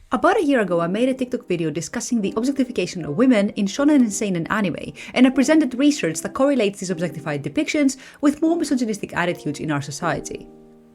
About a year ago, I made a TikTok video discussing the objectification of women in shonen and seinen anime, and I presented research that correlates these objectified depictions with more misogynistic attitudes in our society.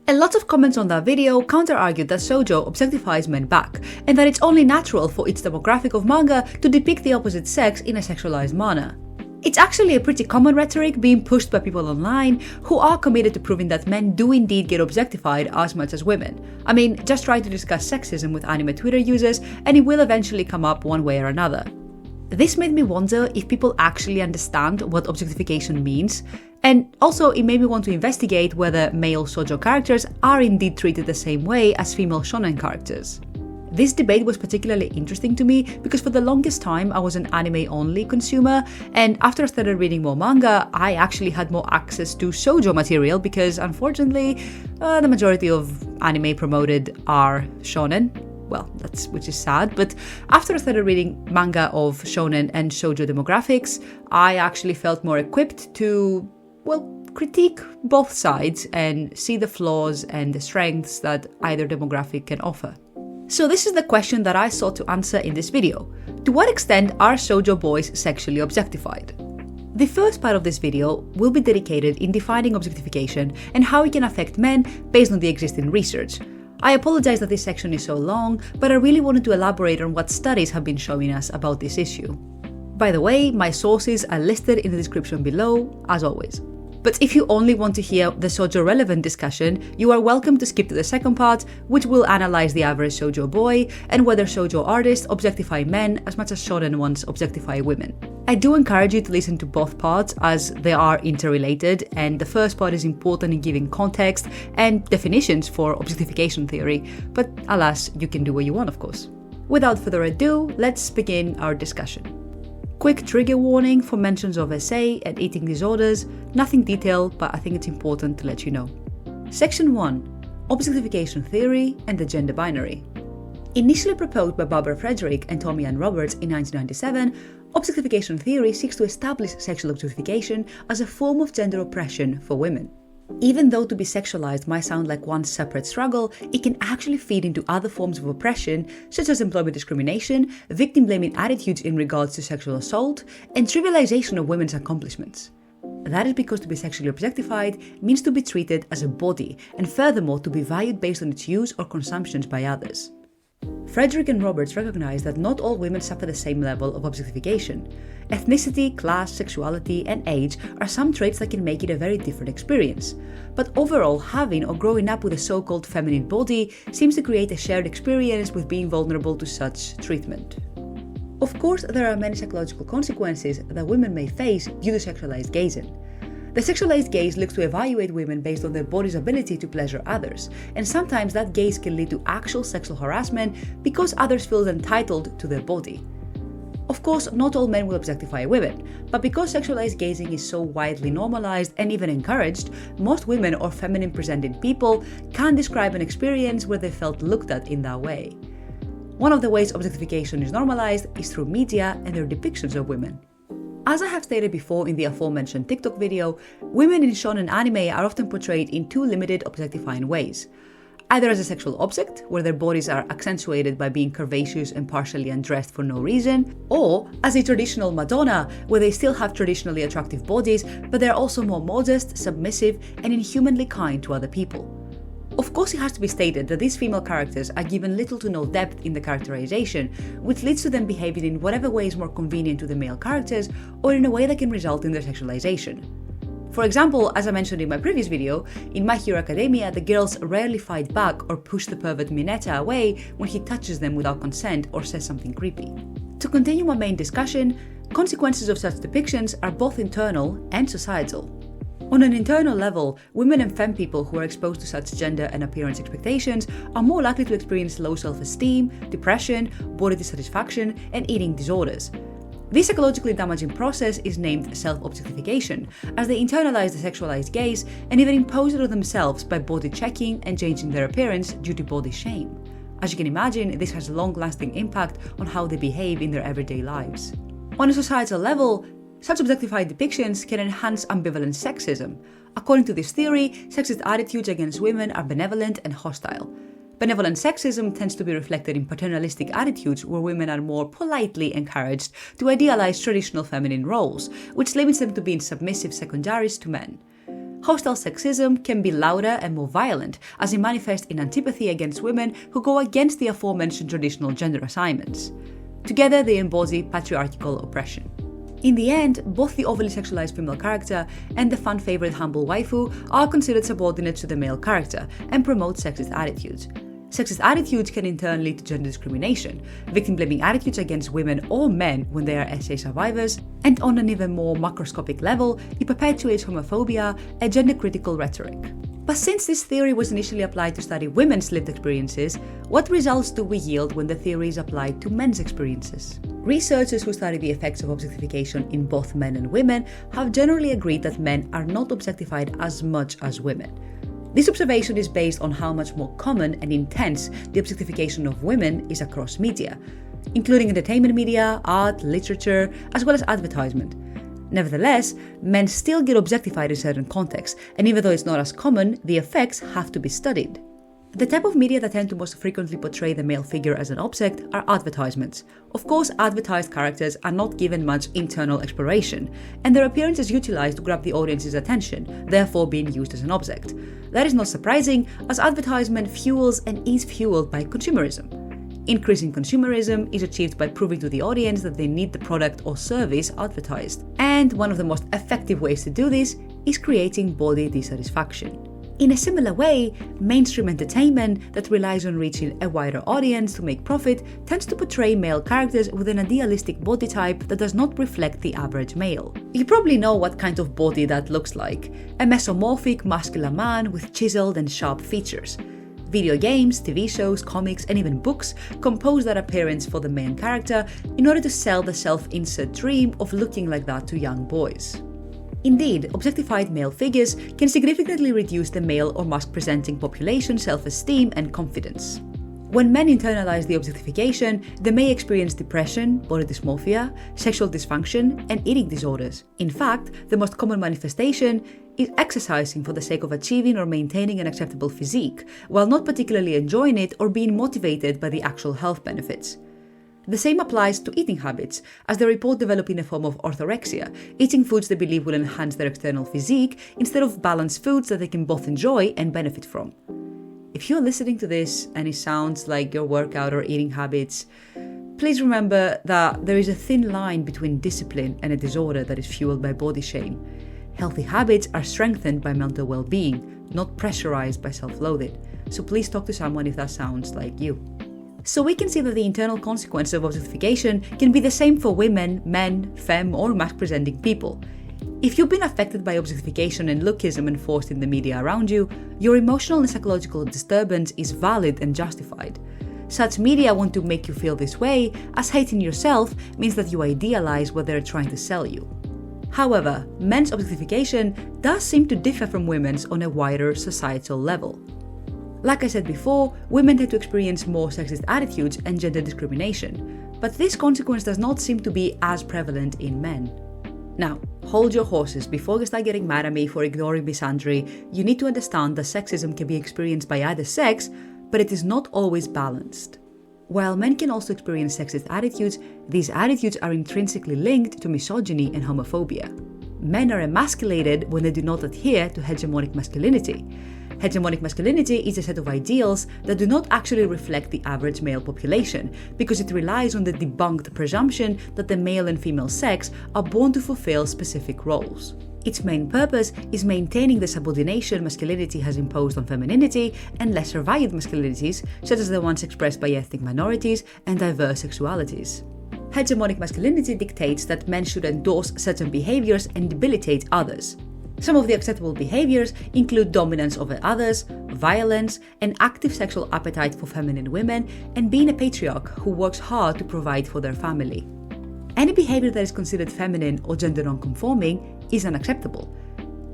A lot of comments on that video counter-argued that shoujo objectifies men back, and that it's only natural for its demographic of manga to depict the opposite sex in a sexualized manner. It's actually a pretty common rhetoric being pushed by people online who are committed to proving that men do indeed get objectified as much as women. I mean, just try to discuss sexism with anime Twitter users and it will eventually come up one way or another. This made me wonder if people actually understand what objectification means, and also it made me want to investigate whether male shoujo characters are indeed treated the same way as female shonen characters. This debate was particularly interesting to me because for the longest time I was an anime-only consumer, and after I started reading more manga, I actually had more access to shoujo material because, unfortunately, the majority of anime promoted are shonen. Well, which is sad, but after I started reading manga of shonen and shoujo demographics, I actually felt more equipped to, critique both sides and see the flaws and the strengths that either demographic can offer. So this is the question that I sought to answer in this video. To what extent are shoujo boys sexually objectified? The first part of this video will be dedicated in defining objectification and how it can affect men based on the existing research. I apologize that this section is so long, but I really wanted to elaborate on what studies have been showing us about this issue. By the way, my sources are listed in the description below, as always. But if you only want to hear the shoujo relevant discussion, you are welcome to skip to the second part, which will analyze the average shoujo boy and whether shoujo artists objectify men as much as shonen ones objectify women. I do encourage you to listen to both parts as they are interrelated, and the first part is important in giving context and definitions for objectification theory, but alas, you can do what you want, of course. Without further ado, let's begin our discussion. Quick trigger warning for mentions of SA and eating disorders, nothing detailed, but I think it's important to let you know. Section 1. Objectification theory and the gender binary. Initially proposed by Barbara Fredrick and Tommy Ann Roberts in 1997, objectification theory seeks to establish sexual objectification as a form of gender oppression for women. Even though to be sexualized might sound like one separate struggle, it can actually feed into other forms of oppression, such as employment discrimination, victim-blaming attitudes in regards to sexual assault, and trivialization of women's accomplishments. That is because to be sexually objectified means to be treated as a body, and furthermore to be valued based on its use or consumptions by others. Fredrick and Roberts recognize that not all women suffer the same level of objectification. Ethnicity, class, sexuality, and age are some traits that can make it a very different experience. But overall, having or growing up with a so-called feminine body seems to create a shared experience with being vulnerable to such treatment. Of course, there are many psychological consequences that women may face due to sexualized gazing. The sexualized gaze looks to evaluate women based on their body's ability to pleasure others, and sometimes that gaze can lead to actual sexual harassment because others feel entitled to their body. Of course, not all men will objectify women, but because sexualized gazing is so widely normalized and even encouraged, most women or feminine-presenting people can describe an experience where they felt looked at in that way. One of the ways objectification is normalized is through media and their depictions of women. As I have stated before in the aforementioned TikTok video, women in shonen anime are often portrayed in two limited objectifying ways. Either as a sexual object, where their bodies are accentuated by being curvaceous and partially undressed for no reason, or as a traditional Madonna, where they still have traditionally attractive bodies, but they're also more modest, submissive, and inhumanly kind to other people. Of course, it has to be stated that these female characters are given little to no depth in the characterization, which leads to them behaving in whatever way is more convenient to the male characters or in a way that can result in their sexualization. For example, as I mentioned in my previous video, in My Hero Academia, the girls rarely fight back or push the pervert Mineta away when he touches them without consent or says something creepy. To continue my main discussion, consequences of such depictions are both internal and societal. On an internal level, women and femme people who are exposed to such gender and appearance expectations are more likely to experience low self-esteem, depression, body dissatisfaction, and eating disorders. This psychologically damaging process is named self-objectification, as they internalize the sexualized gaze and even impose it on themselves by body checking and changing their appearance due to body shame. As you can imagine, this has a long-lasting impact on how they behave in their everyday lives. On a societal level, such objectified depictions can enhance ambivalent sexism. According to this theory, sexist attitudes against women are benevolent and hostile. Benevolent sexism tends to be reflected in paternalistic attitudes where women are more politely encouraged to idealize traditional feminine roles, which limits them to being submissive secondaries to men. Hostile sexism can be louder and more violent, as it manifests in antipathy against women who go against the aforementioned traditional gender assignments. Together, they embody patriarchal oppression. In the end, both the overly sexualized female character and the fan-favorite humble waifu are considered subordinate to the male character and promote sexist attitudes. Sexist attitudes can in turn lead to gender discrimination, victim-blaming attitudes against women or men when they are SA survivors, and on an even more macroscopic level, it perpetuates homophobia and gender-critical rhetoric. But since this theory was initially applied to study women's lived experiences, what results do we yield when the theory is applied to men's experiences? Researchers who study the effects of objectification in both men and women have generally agreed that men are not objectified as much as women. This observation is based on how much more common and intense the objectification of women is across media, including entertainment media, art, literature, as well as advertisement. Nevertheless, men still get objectified in certain contexts, and even though it's not as common, the effects have to be studied. The type of media that tend to most frequently portray the male figure as an object are advertisements. Of course, advertised characters are not given much internal exploration, and their appearance is utilized to grab the audience's attention, therefore being used as an object. That is not surprising, as advertisement fuels and is fueled by consumerism. Increasing consumerism is achieved by proving to the audience that they need the product or service advertised. And one of the most effective ways to do this is creating body dissatisfaction. In a similar way, mainstream entertainment that relies on reaching a wider audience to make profit tends to portray male characters with an idealistic body type that does not reflect the average male. You probably know what kind of body that looks like: a mesomorphic muscular man with chiseled and sharp features. Video games, TV shows, comics, and even books compose that appearance for the main character in order to sell the self-insert dream of looking like that to young boys. Indeed, objectified male figures can significantly reduce the male or masc-presenting population's self-esteem and confidence. When men internalize the objectification, they may experience depression, body dysmorphia, sexual dysfunction, and eating disorders. In fact, the most common manifestation is exercising for the sake of achieving or maintaining an acceptable physique, while not particularly enjoying it or being motivated by the actual health benefits. The same applies to eating habits, as they report developing a form of orthorexia, eating foods they believe will enhance their external physique instead of balanced foods that they can both enjoy and benefit from. If you're listening to this and it sounds like your workout or eating habits, please remember that there is a thin line between discipline and a disorder that is fueled by body shame. Healthy habits are strengthened by mental well-being, not pressurized by self-loathing. So please talk to someone if that sounds like you. So we can see that the internal consequences of objectification can be the same for women, men, femme, or masc-presenting people. If you've been affected by objectification and lookism enforced in the media around you, your emotional and psychological disturbance is valid and justified. Such media want to make you feel this way, as hating yourself means that you idealize what they're trying to sell you. However, men's objectification does seem to differ from women's on a wider societal level. Like I said before, women tend to experience more sexist attitudes and gender discrimination, but this consequence does not seem to be as prevalent in men. Now, hold your horses. Before you start getting mad at me for ignoring misandry, you need to understand that sexism can be experienced by either sex, but it is not always balanced. While men can also experience sexist attitudes, these attitudes are intrinsically linked to misogyny and homophobia. Men are emasculated when they do not adhere to hegemonic masculinity. Hegemonic masculinity is a set of ideals that do not actually reflect the average male population, because it relies on the debunked presumption that the male and female sex are born to fulfill specific roles. Its main purpose is maintaining the subordination masculinity has imposed on femininity and lesser valued masculinities, such as the ones expressed by ethnic minorities and diverse sexualities. Hegemonic masculinity dictates that men should endorse certain behaviors and debilitate others. Some of the acceptable behaviors include dominance over others, violence, an active sexual appetite for feminine women, and being a patriarch who works hard to provide for their family. Any behavior that is considered feminine or gender non-conforming is unacceptable.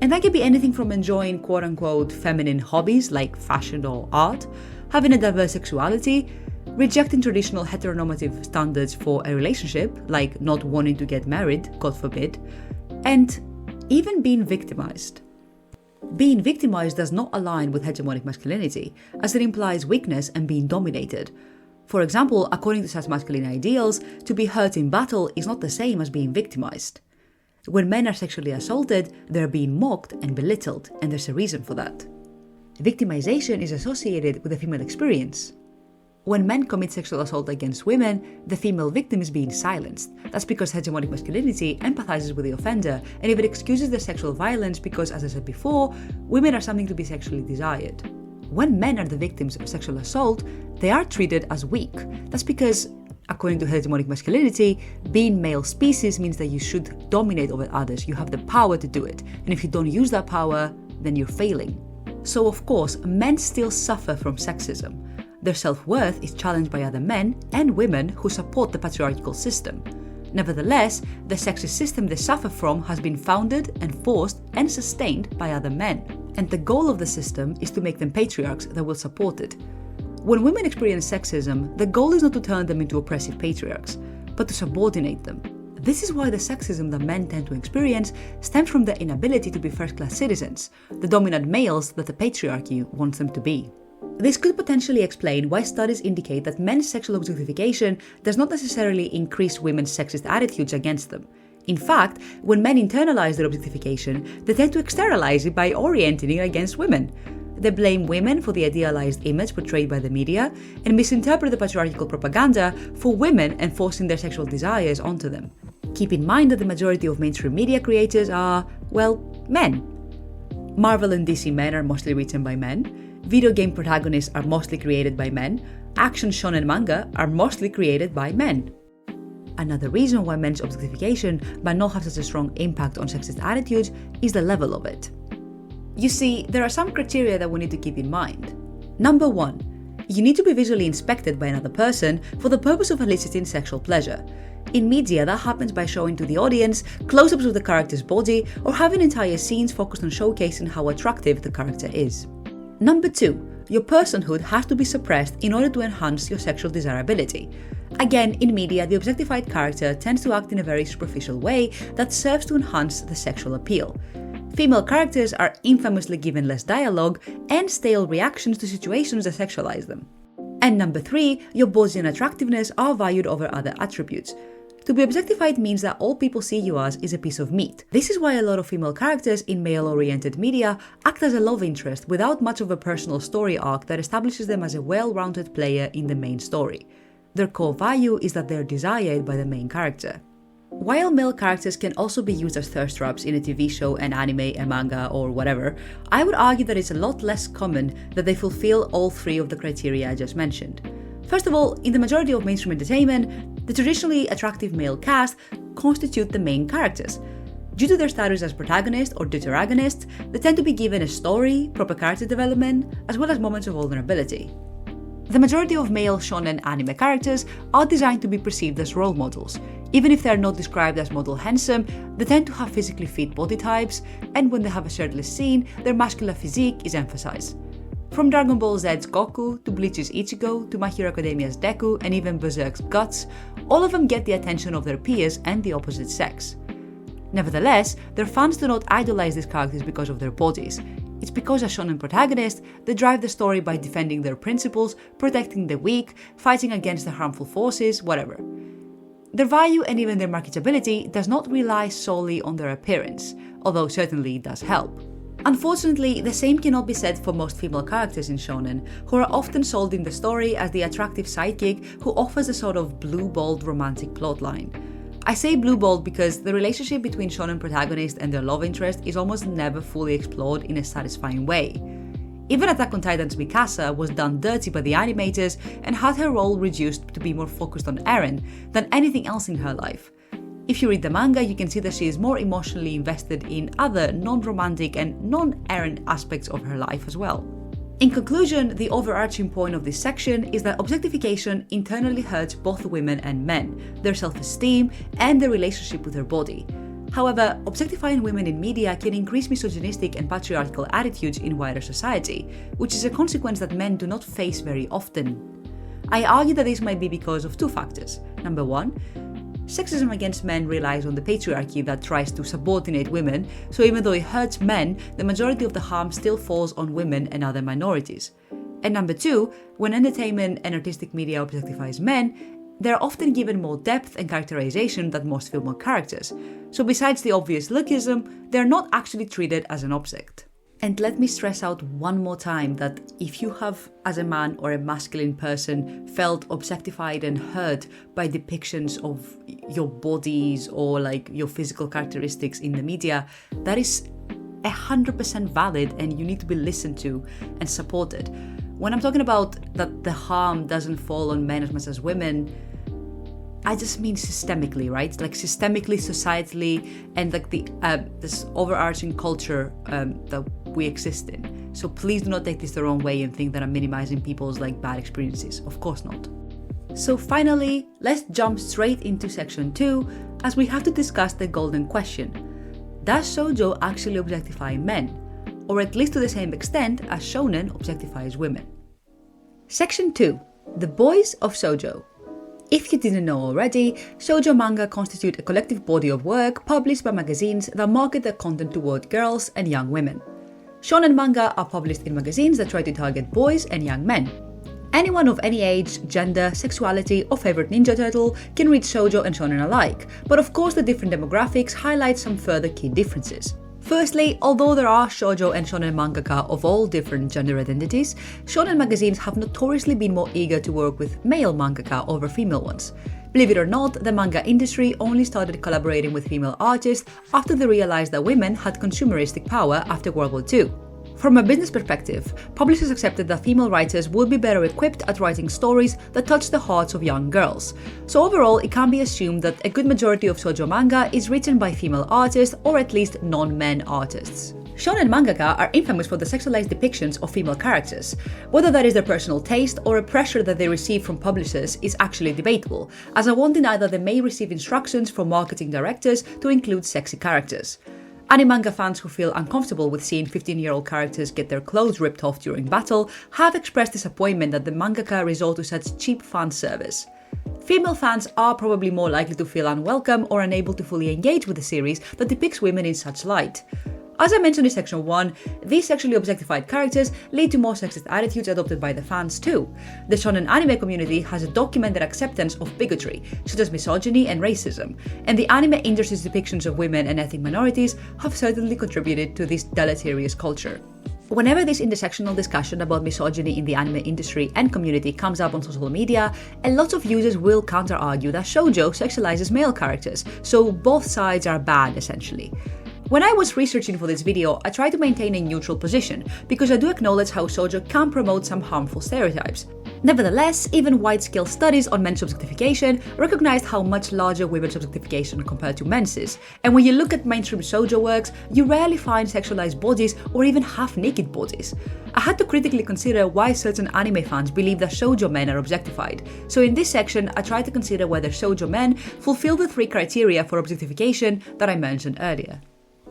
And that can be anything from enjoying quote-unquote feminine hobbies like fashion or art, having a diverse sexuality, rejecting traditional heteronormative standards for a relationship, like not wanting to get married, God forbid, and even being victimized. Being victimized does not align with hegemonic masculinity, as it implies weakness and being dominated. For example, according to such masculine ideals, to be hurt in battle is not the same as being victimized. When men are sexually assaulted, they're being mocked and belittled, and there's a reason for that. Victimization is associated with the female experience. When men commit sexual assault against women, the female victim is being silenced. That's because hegemonic masculinity empathizes with the offender and even excuses the sexual violence because, as I said before, women are something to be sexually desired. When men are the victims of sexual assault, they are treated as weak. That's because, according to hegemonic masculinity, being male species means that you should dominate over others. You have the power to do it. And if you don't use that power, then you're failing. So, of course, men still suffer from sexism. Their self-worth is challenged by other men and women who support the patriarchal system. Nevertheless, the sexist system they suffer from has been founded, enforced, and sustained by other men. And the goal of the system is to make them patriarchs that will support it. When women experience sexism, the goal is not to turn them into oppressive patriarchs, but to subordinate them. This is why the sexism that men tend to experience stems from their inability to be first-class citizens, the dominant males that the patriarchy wants them to be. This could potentially explain why studies indicate that men's sexual objectification does not necessarily increase women's sexist attitudes against them. In fact, when men internalize their objectification, they tend to externalize it by orienting it against women. They blame women for the idealized image portrayed by the media and misinterpret the patriarchal propaganda for women enforcing their sexual desires onto them. Keep in mind that the majority of mainstream media creators are, well, men. Marvel and DC men are mostly written by men. Video game protagonists are mostly created by men. Action shonen manga are mostly created by men. Another reason why men's objectification might not have such a strong impact on sexist attitudes is the level of it. You see, there are some criteria that we need to keep in mind. Number 1. You need to be visually inspected by another person for the purpose of eliciting sexual pleasure. In media, that happens by showing to the audience close-ups of the character's body or having entire scenes focused on showcasing how attractive the character is. Number 2. Your personhood has to be suppressed in order to enhance your sexual desirability. Again, in media, the objectified character tends to act in a very superficial way that serves to enhance the sexual appeal. Female characters are infamously given less dialogue and stale reactions to situations that sexualize them. And number 3, your body and attractiveness are valued over other attributes. To be objectified means that all people see you as is a piece of meat. This is why a lot of female characters in male-oriented media act as a love interest without much of a personal story arc that establishes them as a well-rounded player in the main story. Their core value is that they're desired by the main character. While male characters can also be used as thirst traps in a TV show, an anime, a manga, or whatever, I would argue that it's a lot less common that they fulfill all 3 of the criteria I just mentioned. First of all, in the majority of mainstream entertainment, the traditionally attractive male cast constitute the main characters. Due to their status as protagonist or deuteragonist, they tend to be given a story, proper character development, as well as moments of vulnerability. The majority of male shonen anime characters are designed to be perceived as role models. Even if they are not described as model handsome, they tend to have physically fit body types, and when they have a shirtless scene, their muscular physique is emphasized. From Dragon Ball Z's Goku, to Bleach's Ichigo, to My Hero Academia's Deku, and even Berserk's Guts, all of them get the attention of their peers and the opposite sex. Nevertheless, their fans do not idolize these characters because of their bodies. It's because as shonen protagonists, they drive the story by defending their principles, protecting the weak, fighting against the harmful forces, whatever. Their value and even their marketability does not rely solely on their appearance, although certainly it does help. Unfortunately, the same cannot be said for most female characters in shonen, who are often sold in the story as the attractive sidekick who offers a sort of blue-balled romantic plotline. I say blue-balled because the relationship between shonen protagonists and their love interest is almost never fully explored in a satisfying way. Even Attack on Titan's Mikasa was done dirty by the animators and had her role reduced to be more focused on Eren than anything else in her life. If you read the manga, you can see that she is more emotionally invested in other non-romantic and non-Eren aspects of her life as well. In conclusion, the overarching point of this section is that objectification internally hurts both women and men, their self-esteem, and their relationship with their body. However, objectifying women in media can increase misogynistic and patriarchal attitudes in wider society, which is a consequence that men do not face very often. I argue that this might be because of 2 factors. Number 1, Sexism against men relies on the patriarchy that tries to subordinate women, so even though it hurts men, the majority of the harm still falls on women and other minorities. And number 2, when entertainment and artistic media objectifies men, they're often given more depth and characterization than most female characters. So besides the obvious lookism, they're not actually treated as an object. And let me stress out one more time that if you have, as a man or a masculine person, felt objectified and hurt by depictions of your bodies or like your physical characteristics in the media, that is 100% valid and you need to be listened to and supported. When I'm talking about that the harm doesn't fall on men as much as women, I just mean systemically, right? Like systemically, societally, and like this overarching culture that we exist in. So please do not take this the wrong way and think that I'm minimizing people's like bad experiences. Of course not. So finally, let's jump straight into section 2, as we have to discuss the golden question. Does shoujo actually objectify men? Or at least to the same extent as shounen objectifies women? Section 2. The boys of shoujo. If you didn't know already, shoujo manga constitute a collective body of work published by magazines that market their content toward girls and young women. Shonen manga are published in magazines that try to target boys and young men. Anyone of any age, gender, sexuality, or favorite ninja turtle can read shoujo and shonen alike, but of course the different demographics highlight some further key differences. Firstly, although there are shoujo and shonen mangaka of all different gender identities, shonen magazines have notoriously been more eager to work with male mangaka over female ones. Believe it or not, the manga industry only started collaborating with female artists after they realized that women had consumeristic power after World War II. From a business perspective, publishers accepted that female writers would be better equipped at writing stories that touch the hearts of young girls. So overall, it can be assumed that a good majority of shoujo manga is written by female artists or at least non-men artists. Shonen mangaka are infamous for the sexualized depictions of female characters. Whether that is their personal taste or a pressure that they receive from publishers is actually debatable, as I won't deny that they may receive instructions from marketing directors to include sexy characters. Anime fans who feel uncomfortable with seeing 15-year-old characters get their clothes ripped off during battle have expressed disappointment that the mangaka resort to such cheap fan service. Female fans are probably more likely to feel unwelcome or unable to fully engage with a series that depicts women in such light. As I mentioned in section 1, these sexually objectified characters lead to more sexist attitudes adopted by the fans too. The shonen anime community has a documented acceptance of bigotry, such as misogyny and racism, and the anime industry's depictions of women and ethnic minorities have certainly contributed to this deleterious culture. Whenever this intersectional discussion about misogyny in the anime industry and community comes up on social media, a lot of users will counter-argue that shoujo sexualizes male characters, so both sides are bad essentially. When I was researching for this video, I tried to maintain a neutral position, because I do acknowledge how shoujo can promote some harmful stereotypes. Nevertheless, even wide-scale studies on men's objectification recognized how much larger women's objectification compared to men's is, and when you look at mainstream shoujo works, you rarely find sexualized bodies or even half-naked bodies. I had to critically consider why certain anime fans believe that shoujo men are objectified, so in this section I tried to consider whether shoujo men fulfill the 3 criteria for objectification that I mentioned earlier.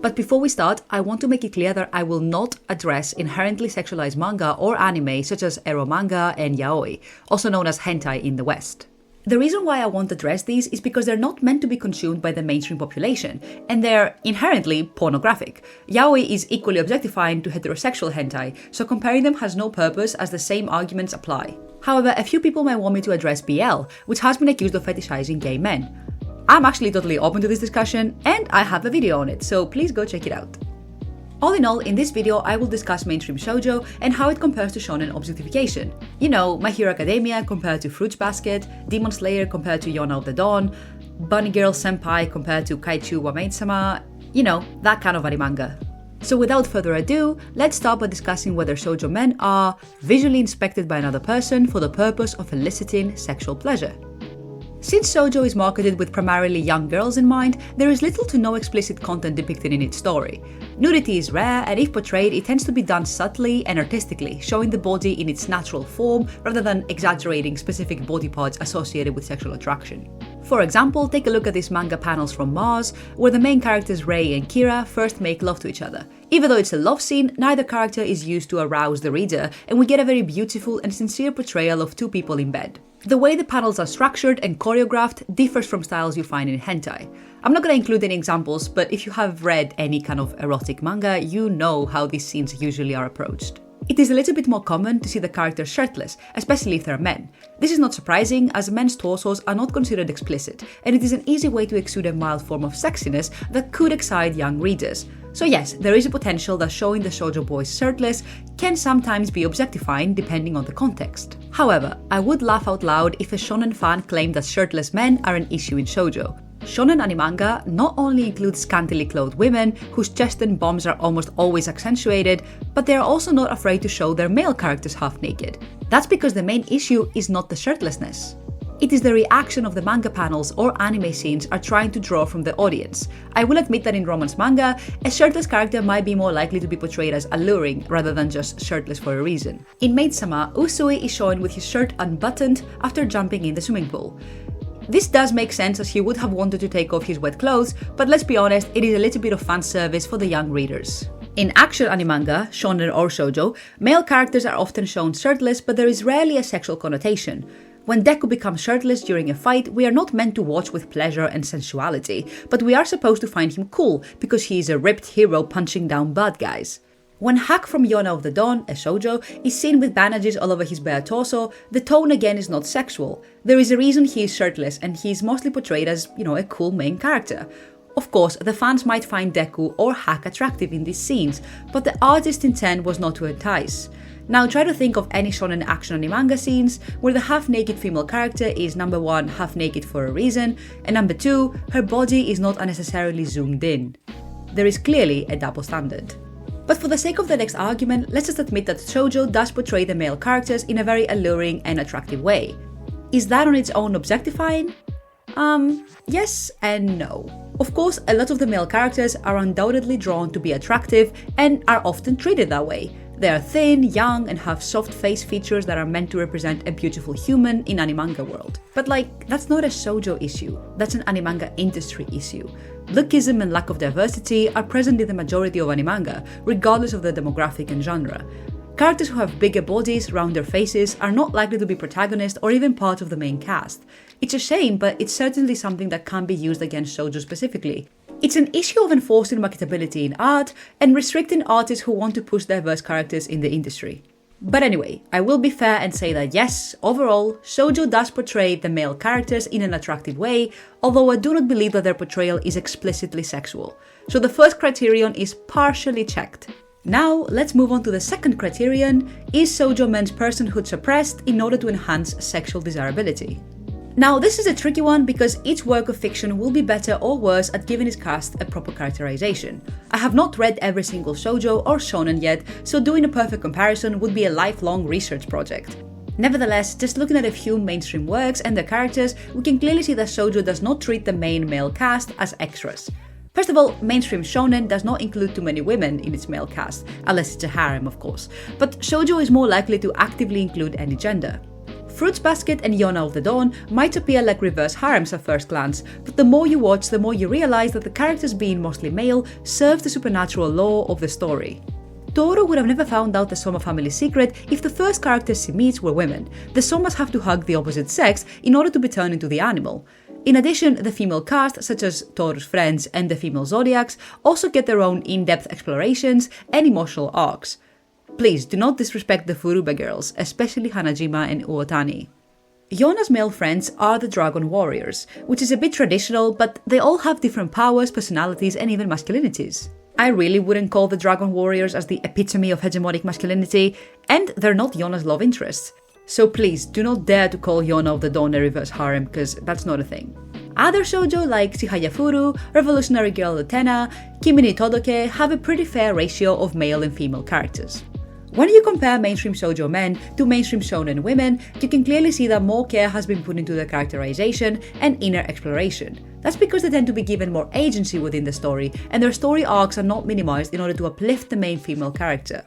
But before we start, I want to make it clear that I will not address inherently sexualized manga or anime such as ero manga and yaoi, also known as hentai in the West. The reason why I won't address these is because they're not meant to be consumed by the mainstream population, and they're inherently pornographic. Yaoi is equally objectifying to heterosexual hentai, so comparing them has no purpose as the same arguments apply. However, a few people might want me to address BL, which has been accused of fetishizing gay men. I'm actually totally open to this discussion, and I have a video on it, so please go check it out. All in all, in this video I will discuss mainstream shoujo and how it compares to shonen objectification. You know, My Hero Academia compared to Fruits Basket, Demon Slayer compared to Yona of the Dawn, Bunny Girl Senpai compared to Kaichu wa Maid-sama, you know, that kind of animanga. So without further ado, let's start by discussing whether shoujo men are visually inspected by another person for the purpose of eliciting sexual pleasure. Since shoujo is marketed with primarily young girls in mind, there is little to no explicit content depicted in its story. Nudity is rare, and if portrayed, it tends to be done subtly and artistically, showing the body in its natural form rather than exaggerating specific body parts associated with sexual attraction. For example, take a look at these manga panels from Mars, where the main characters Rei and Kira first make love to each other. Even though it's a love scene, neither character is used to arouse the reader, and we get a very beautiful and sincere portrayal of 2 people in bed. The way the panels are structured and choreographed differs from styles you find in hentai. I'm not going to include any examples, but if you have read any kind of erotic manga, you know how these scenes usually are approached. It is a little bit more common to see the characters shirtless, especially if they're men. This is not surprising, as men's torsos are not considered explicit, and it is an easy way to exude a mild form of sexiness that could excite young readers. So yes, there is a potential that showing the shoujo boys shirtless can sometimes be objectifying depending on the context. However, I would laugh out loud if a shonen fan claimed that shirtless men are an issue in shoujo. Shonen animanga not only includes scantily clothed women whose chest and bums are almost always accentuated, but they are also not afraid to show their male characters half naked. That's because the main issue is not the shirtlessness. It is the reaction of the manga panels or anime scenes are trying to draw from the audience. I will admit that in romance manga, a shirtless character might be more likely to be portrayed as alluring rather than just shirtless for a reason. In Maid-sama, Usui is shown with his shirt unbuttoned after jumping in the swimming pool. This does make sense, as he would have wanted to take off his wet clothes, but let's be honest, it is a little bit of fan service for the young readers. In action animanga, shonen or shoujo, male characters are often shown shirtless, but there is rarely a sexual connotation. When Deku becomes shirtless during a fight, we are not meant to watch with pleasure and sensuality, but we are supposed to find him cool because he is a ripped hero punching down bad guys. When Hack from Yona of the Dawn, a shoujo, is seen with bandages all over his bare torso, the tone again is not sexual. There is a reason he is shirtless, and he is mostly portrayed as, a cool main character. Of course, the fans might find Deku or Hack attractive in these scenes, but the artist's intent was not to entice. Now try to think of any shonen action animanga scenes where the half-naked female character is number 1, half-naked for a reason, and number 2, her body is not unnecessarily zoomed in. There is clearly a double standard. But for the sake of the next argument, let's just admit that shoujo does portray the male characters in a very alluring and attractive way. Is that on its own objectifying? Yes and no. Of course, a lot of the male characters are undoubtedly drawn to be attractive and are often treated that way. They are thin, young, and have soft face features that are meant to represent a beautiful human in animanga world. But that's not a shoujo issue, that's an animanga industry issue. Lookism and lack of diversity are present in the majority of animanga, regardless of the demographic and genre. Characters who have bigger bodies, rounder faces, are not likely to be protagonists or even part of the main cast. It's a shame, but it's certainly something that can be used against shoujo specifically. It's an issue of enforcing marketability in art and restricting artists who want to push diverse characters in the industry. But anyway, I will be fair and say that yes, overall, shoujo does portray the male characters in an attractive way, although I do not believe that their portrayal is explicitly sexual. So the first criterion is partially checked. Now, let's move on to the second criterion: is shoujo men's personhood suppressed in order to enhance sexual desirability? Now, this is a tricky one because each work of fiction will be better or worse at giving its cast a proper characterization. I have not read every single shoujo or shonen yet, so doing a perfect comparison would be a lifelong research project. Nevertheless, just looking at a few mainstream works and their characters, we can clearly see that shoujo does not treat the main male cast as extras. First of all, mainstream shonen does not include too many women in its male cast, unless it's a harem of course, but shoujo is more likely to actively include any gender. Fruits Basket and Yona of the Dawn might appear like reverse harems at first glance, but the more you watch, the more you realize that the characters being mostly male serve the supernatural law of the story. Toru would have never found out the Soma family's secret if the first characters he meets were women. The Somas have to hug the opposite sex in order to be turned into the animal. In addition, the female cast, such as Toru's friends and the female zodiacs, also get their own in-depth explorations and emotional arcs. Please do not disrespect the Furuba girls, especially Hanajima and Uotani. Yona's male friends are the Dragon Warriors, which is a bit traditional, but they all have different powers, personalities, and even masculinities. I really wouldn't call the Dragon Warriors as the epitome of hegemonic masculinity, and they're not Yona's love interests. So please, do not dare to call Yona of the Dawn a reverse harem, because that's not a thing. Other shoujo like Chihayafuru, Revolutionary Girl Utena, Kimi ni Todoke have a pretty fair ratio of male and female characters. When you compare mainstream shoujo men to mainstream shonen women, you can clearly see that more care has been put into their characterization and inner exploration. That's because they tend to be given more agency within the story, and their story arcs are not minimized in order to uplift the main female character.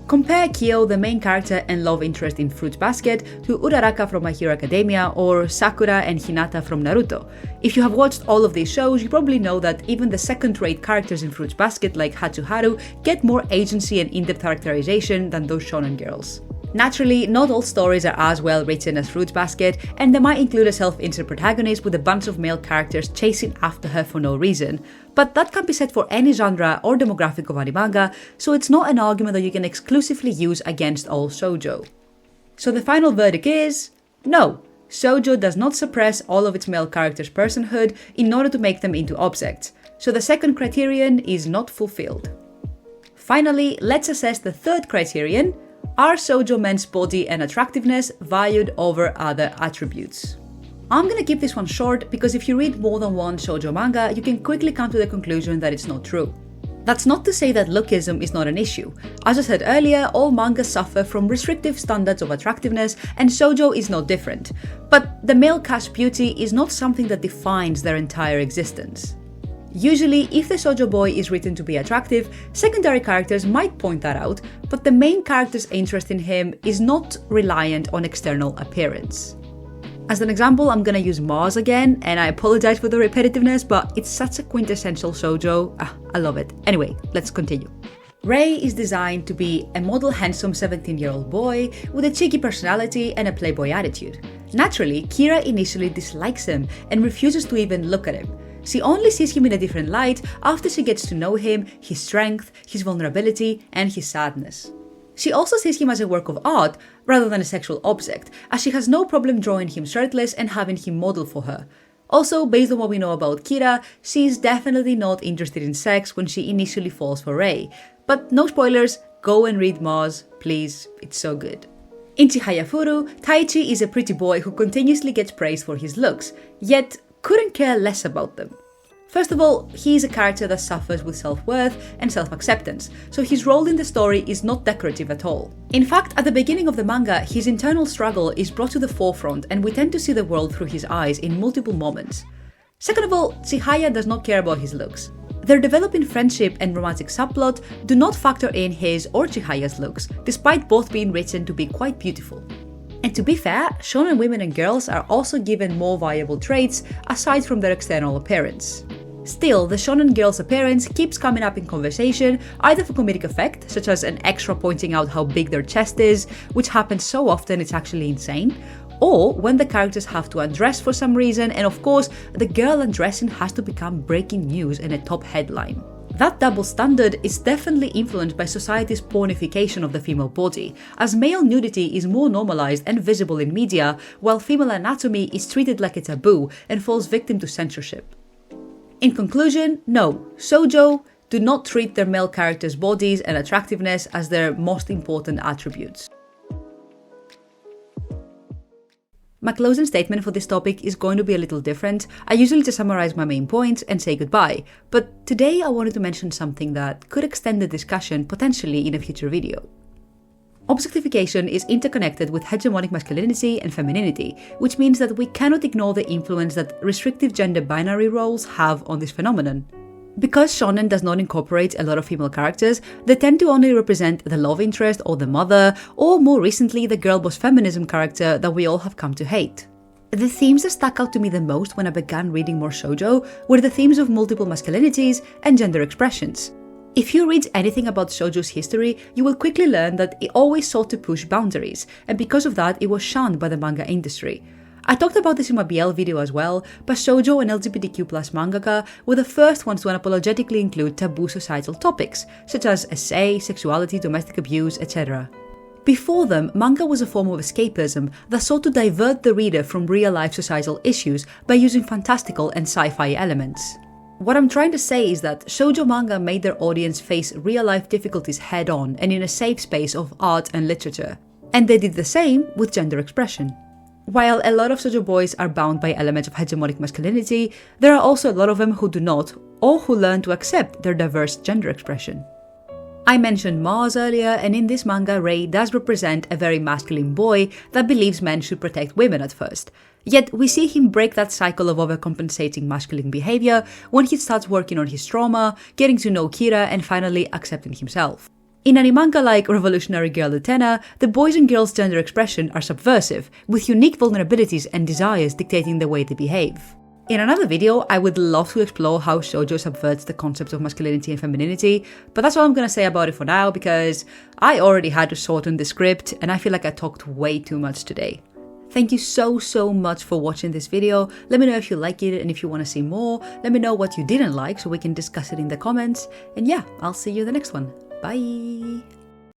Compare Kyo, the main character and love interest in Fruits Basket, to Uraraka from My Hero Academia or Sakura and Hinata from Naruto. If you have watched all of these shows, you probably know that even the second-rate characters in Fruits Basket like Hatsuharu get more agency and in-depth characterization than those shonen girls. Naturally, not all stories are as well written as Fruits Basket, and they might include a self-insert protagonist with a bunch of male characters chasing after her for no reason. But that can be said for any genre or demographic of animanga, so it's not an argument that you can exclusively use against all shoujo. So the final verdict is no. Shoujo does not suppress all of its male characters' personhood in order to make them into objects, so the second criterion is not fulfilled. Finally, let's assess the third criterion. Are shoujo men's body and attractiveness valued over other attributes? I'm gonna keep this one short because if you read more than one shoujo manga, you can quickly come to the conclusion that it's not true. That's not to say that lookism is not an issue. As I said earlier, all manga suffer from restrictive standards of attractiveness, and shoujo is no different. But the male cast beauty is not something that defines their entire existence. Usually, if the shoujo boy is written to be attractive, secondary characters might point that out, but the main character's interest in him is not reliant on external appearance. As an example, I'm gonna use Mars again, and I apologize for the repetitiveness, but it's such a quintessential shoujo. I love it. Anyway, let's continue. Rei is designed to be a model handsome 17-year-old boy with a cheeky personality and a playboy attitude. Naturally, Kira initially dislikes him and refuses to even look at him. She only sees him in a different light after she gets to know him, his strength, his vulnerability, and his sadness. She also sees him as a work of art rather than a sexual object, as she has no problem drawing him shirtless and having him model for her. Also, based on what we know about Kira, she is definitely not interested in sex when she initially falls for Rei. But no spoilers, go and read Mars, please, it's so good. In Chihayafuru, Taichi is a pretty boy who continuously gets praised for his looks, yet couldn't care less about them. First of all, he is a character that suffers with self-worth and self-acceptance, so his role in the story is not decorative at all. In fact, at the beginning of the manga, his internal struggle is brought to the forefront and we tend to see the world through his eyes in multiple moments. Second of all, Chihaya does not care about his looks. Their developing friendship and romantic subplot do not factor in his or Chihaya's looks, despite both being written to be quite beautiful. And to be fair, shonen women and girls are also given more valuable traits aside from their external appearance. Still, the shonen girl's appearance keeps coming up in conversation, either for comedic effect, such as an extra pointing out how big their chest is, which happens so often it's actually insane, or when the characters have to undress for some reason, and of course, the girl undressing has to become breaking news and a top headline. That double standard is definitely influenced by society's pornification of the female body, as male nudity is more normalized and visible in media, while female anatomy is treated like a taboo and falls victim to censorship. In conclusion, no, shoujo do not treat their male characters' bodies and attractiveness as their most important attributes. My closing statement for this topic is going to be a little different. I usually just summarize my main points and say goodbye, but today I wanted to mention something that could extend the discussion potentially in a future video. Objectification is interconnected with hegemonic masculinity and femininity, which means that we cannot ignore the influence that restrictive gender binary roles have on this phenomenon. Because shonen does not incorporate a lot of female characters, they tend to only represent the love interest or the mother, or more recently the girl boss feminism character that we all have come to hate. The themes that stuck out to me the most when I began reading more shoujo were the themes of multiple masculinities and gender expressions. If you read anything about shoujo's history, you will quickly learn that it always sought to push boundaries, and because of that it was shunned by the manga industry. I talked about this in my BL video as well, but shoujo and LGBTQ+ mangaka were the first ones to unapologetically include taboo societal topics, such as SA, sexuality, domestic abuse, etc. Before them, manga was a form of escapism that sought to divert the reader from real-life societal issues by using fantastical and sci-fi elements. What I'm trying to say is that shoujo manga made their audience face real-life difficulties head-on and in a safe space of art and literature. And they did the same with gender expression. While a lot of shoujo boys are bound by elements of hegemonic masculinity, there are also a lot of them who do not, or who learn to accept their diverse gender expression. I mentioned Mars earlier, and in this manga Rei does represent a very masculine boy that believes men should protect women at first. Yet we see him break that cycle of overcompensating masculine behavior when he starts working on his trauma, getting to know Kira, and finally accepting himself. In an manga like Revolutionary Girl Utena, the boys' and girls' gender expression are subversive, with unique vulnerabilities and desires dictating the way they behave. In another video, I would love to explore how shoujo subverts the concepts of masculinity and femininity, but that's all I'm gonna say about it for now because I already had to shorten the script and I feel like I talked way too much today. Thank you so much for watching this video. Let me know if you like it and if you want to see more. Let me know what you didn't like so we can discuss it in the comments. And yeah, I'll see you in the next one. Bye!